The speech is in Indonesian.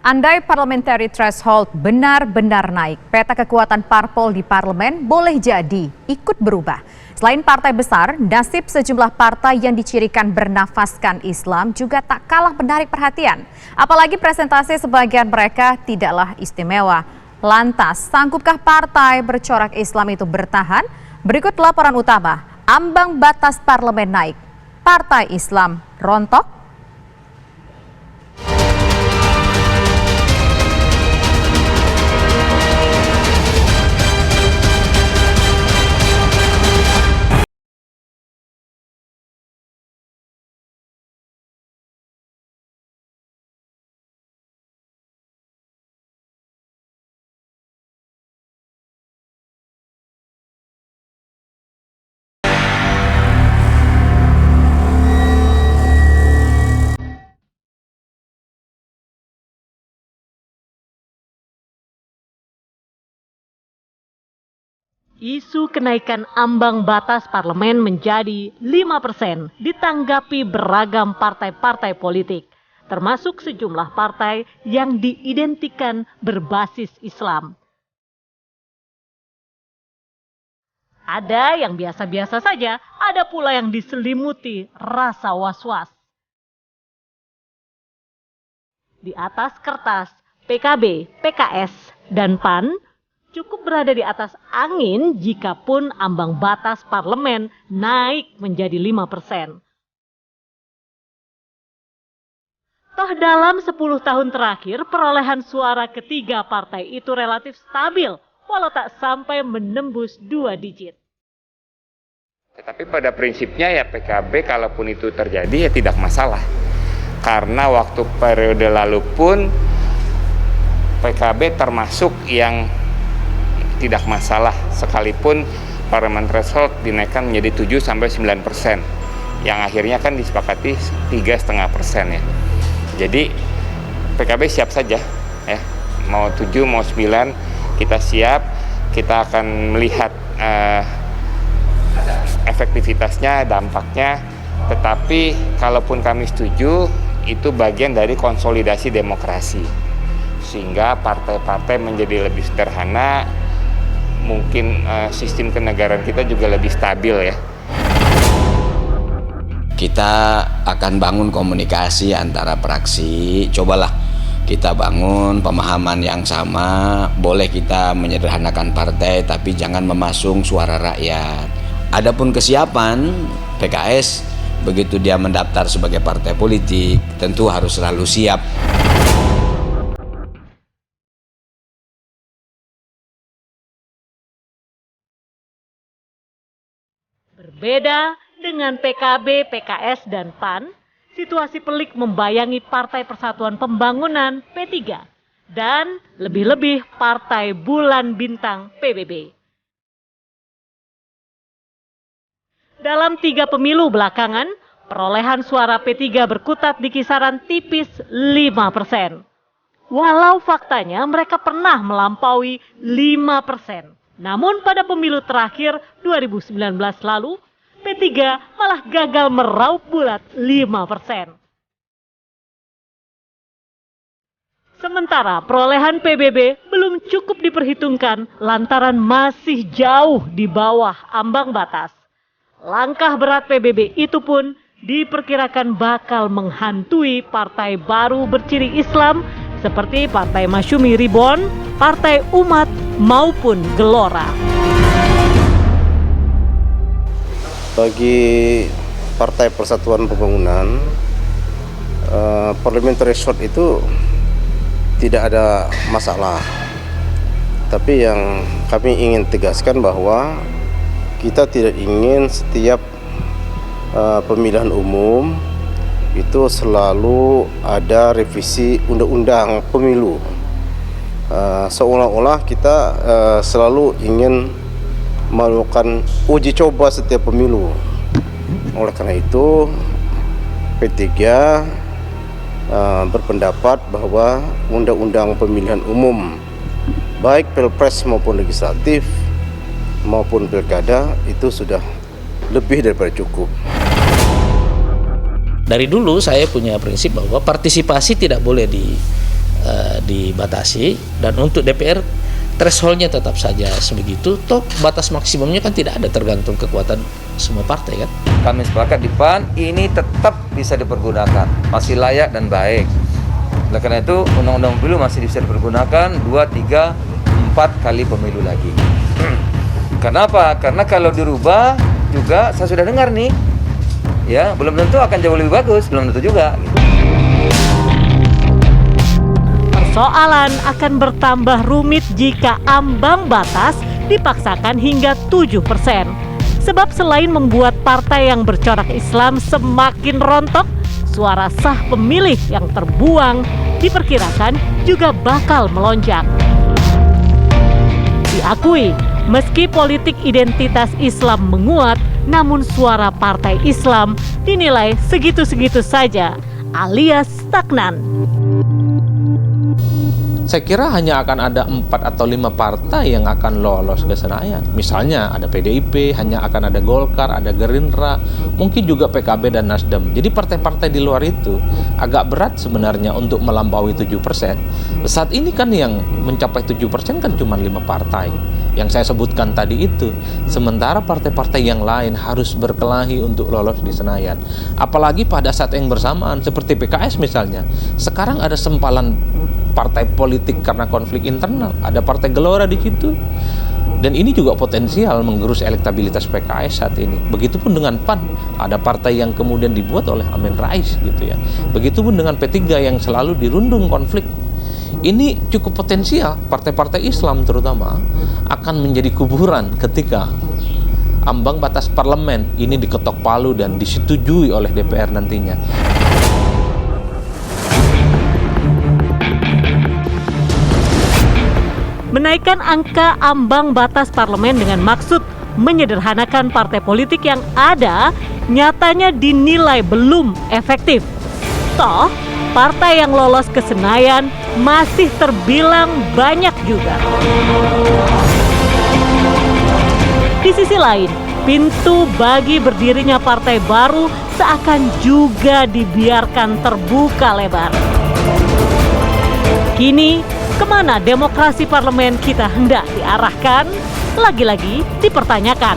Andai parliamentary threshold benar-benar naik, peta kekuatan parpol di parlemen boleh jadi ikut berubah. Selain partai besar, nasib sejumlah partai yang dicirikan bernafaskan Islam juga tak kalah menarik perhatian. Apalagi presentasi sebagian mereka tidaklah istimewa. Lantas, sanggupkah partai bercorak Islam itu bertahan? Berikut laporan utama, ambang batas parlemen naik. Partai Islam rontok? Isu kenaikan ambang batas parlemen menjadi 5% ditanggapi beragam partai-partai politik, termasuk sejumlah partai yang diidentikan berbasis Islam. Ada yang biasa-biasa saja, ada pula yang diselimuti rasa was-was. Di atas kertas, PKB, PKS, dan PAN cukup berada di atas angin jikapun ambang batas parlemen naik menjadi 5%. Toh dalam 10 tahun terakhir, perolehan suara ketiga partai itu relatif stabil, walau tak sampai menembus 2 digit. Tetapi pada prinsipnya ya PKB kalaupun itu terjadi ya tidak masalah. Karena waktu periode lalu pun PKB termasuk yang tidak masalah sekalipun parliamentary threshold dinaikkan menjadi 7-9%, yang akhirnya kan disepakati 3,5% ya. Jadi PKB siap saja ya, mau 7 mau 9 kita siap, kita akan melihat efektivitasnya, dampaknya. Tetapi kalaupun kami setuju, itu bagian dari konsolidasi demokrasi sehingga partai-partai menjadi lebih sederhana. Mungkin sistem kenegaraan kita juga lebih stabil ya. Kita akan bangun komunikasi antara fraksi, cobalah kita bangun pemahaman yang sama. Boleh kita menyederhanakan partai, tapi jangan memasung suara rakyat. Adapun kesiapan PKS, begitu dia mendaftar sebagai partai politik, tentu harus selalu siap. Berbeda dengan PKB, PKS, dan PAN, situasi pelik membayangi Partai Persatuan Pembangunan P3 dan lebih-lebih Partai Bulan Bintang PBB. Dalam 3 pemilu belakangan, perolehan suara P3 berkutat di kisaran tipis 5%. Walau faktanya mereka pernah melampaui 5%. Namun pada pemilu terakhir 2019 lalu, P3 malah gagal meraup bulat 5%. Sementara perolehan PBB belum cukup diperhitungkan lantaran masih jauh di bawah ambang batas. Langkah berat PBB itu pun diperkirakan bakal menghantui partai baru berciri Islam seperti Partai Masyumi Reborn, Partai Umat, maupun Gelora. Bagi Partai Persatuan Pembangunan, parliamentary threshold itu tidak ada masalah. Tapi yang kami ingin tegaskan bahwa kita tidak ingin setiap pemilihan umum itu selalu ada revisi undang-undang pemilu. Seolah-olah kita selalu ingin melakukan uji coba setiap pemilu. Oleh karena itu P3 berpendapat bahwa undang-undang pemilihan umum baik pilpres maupun legislatif maupun pilkada itu sudah lebih daripada cukup. Dari dulu saya punya prinsip bahwa partisipasi tidak boleh dibatasi, dan untuk DPR thresholdnya tetap saja sebegitu. Toh batas maksimumnya kan tidak ada, tergantung kekuatan semua partai kan. Kami sepakat di PAN ini tetap bisa dipergunakan, masih layak dan baik. Oleh karena itu undang-undang pemilu masih bisa dipergunakan 2, 3, 4 kali pemilu lagi. Kenapa? Karena kalau dirubah juga saya sudah dengar nih, ya belum tentu akan jauh lebih bagus, belum tentu juga. Persoalan akan bertambah rumit jika ambang batas dipaksakan hingga 7%. Sebab selain membuat partai yang bercorak Islam semakin rontok, suara sah pemilih yang terbuang diperkirakan juga bakal melonjak. Diakui, meski politik identitas Islam menguat, namun suara partai Islam dinilai segitu-segitu saja, alias stagnan. Saya kira hanya akan ada 4 atau 5 partai yang akan lolos ke Senayan. Misalnya ada PDIP, hanya akan ada Golkar, ada Gerindra, mungkin juga PKB dan Nasdem. Jadi partai-partai di luar itu agak berat sebenarnya untuk melampaui 7%. Saat ini kan yang mencapai 7% kan cuma 5 partai yang saya sebutkan tadi itu. Sementara partai-partai yang lain harus berkelahi untuk lolos di Senayan. Apalagi pada saat yang bersamaan seperti PKS misalnya. Sekarang ada sempalan partai politik karena konflik internal, ada partai gelora di situ, dan ini juga potensial menggerus elektabilitas PKS saat ini. Begitupun dengan PAN, ada partai yang kemudian dibuat oleh Amin Rais gitu ya. Begitupun dengan P3 yang selalu dirundung konflik. Ini cukup potensial partai-partai Islam terutama akan menjadi kuburan ketika ambang batas parlemen ini diketok palu dan disetujui oleh DPR nantinya. Menaikkan angka ambang batas parlemen dengan maksud menyederhanakan partai politik yang ada nyatanya dinilai belum efektif. Toh, partai yang lolos ke Senayan masih terbilang banyak juga. Di sisi lain, pintu bagi berdirinya partai baru seakan juga dibiarkan terbuka lebar. Kini, kemana demokrasi parlemen kita hendak diarahkan? Lagi-lagi dipertanyakan.